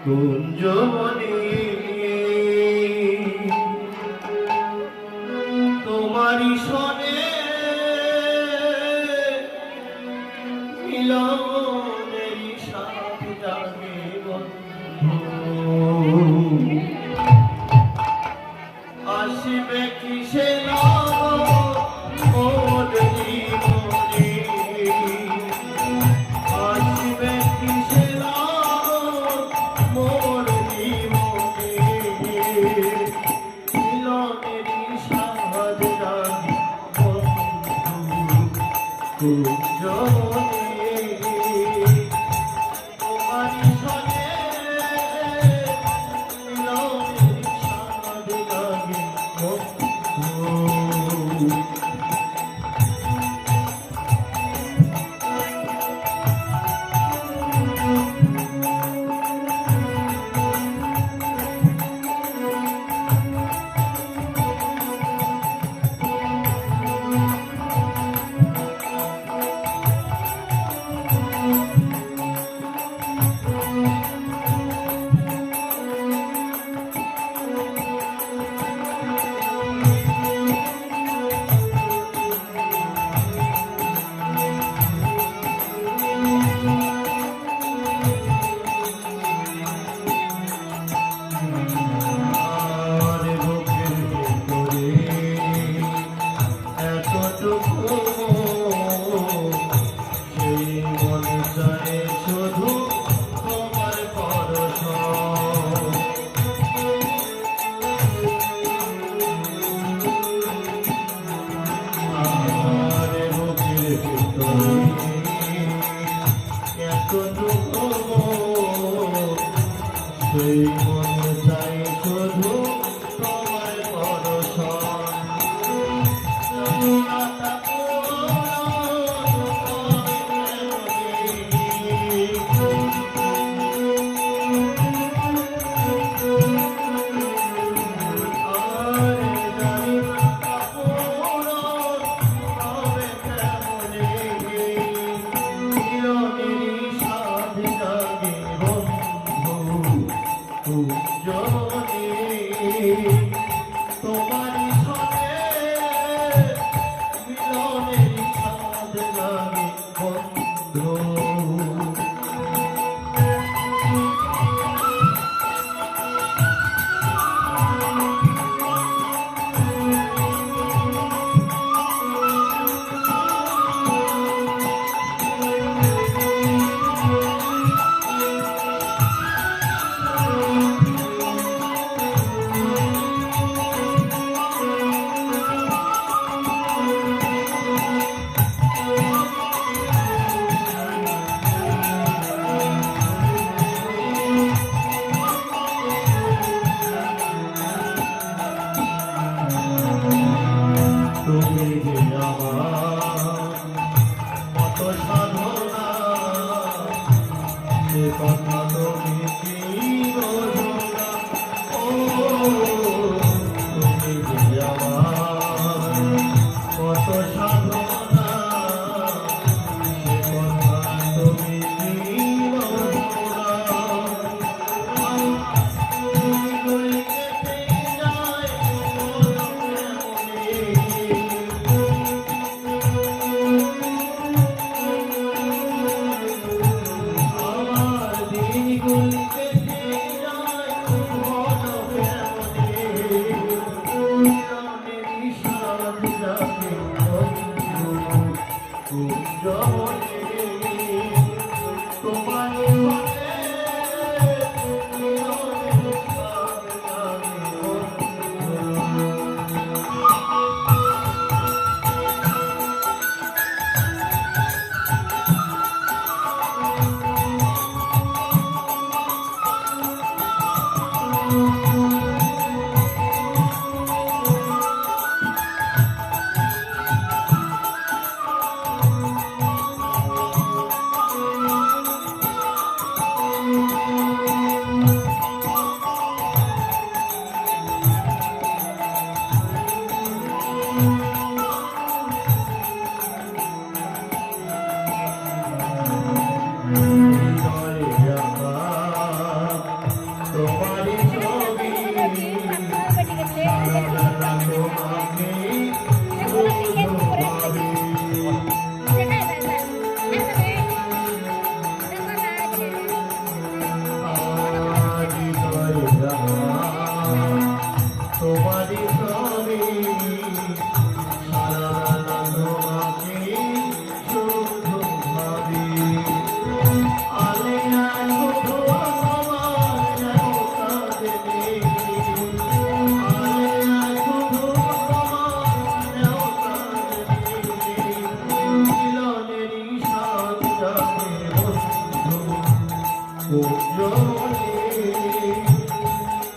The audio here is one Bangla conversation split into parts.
কুঞ্জবনে তোমারি সনে মিলনের সাথ জাগে বন্ধু আসবে কিসে মোর জীবনে আসবে কিসে মোর জীবনে মিলনের সাথ জাগে বন্ধু কুঞ্জবনে সেই মনে চাই শুধু তোমার তোমারি সনে মিলনের সাথ জাগে বন্ধু তুমি যে আমার কত সাধনা সে কথা তুমি কি বোঝোনা ও তুমি যে আমার কত সাধনা সে কথা তুমি কি বোঝোনা দিনগুলি কেটে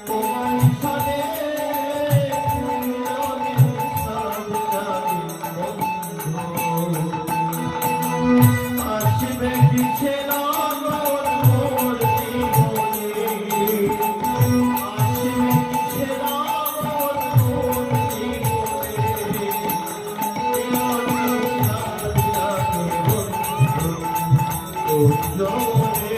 তোমার সাথে আসবে কি ছেড়া মোর জীবনে, আসবে কি ছেড়া মোর জীবনে, ও জোরে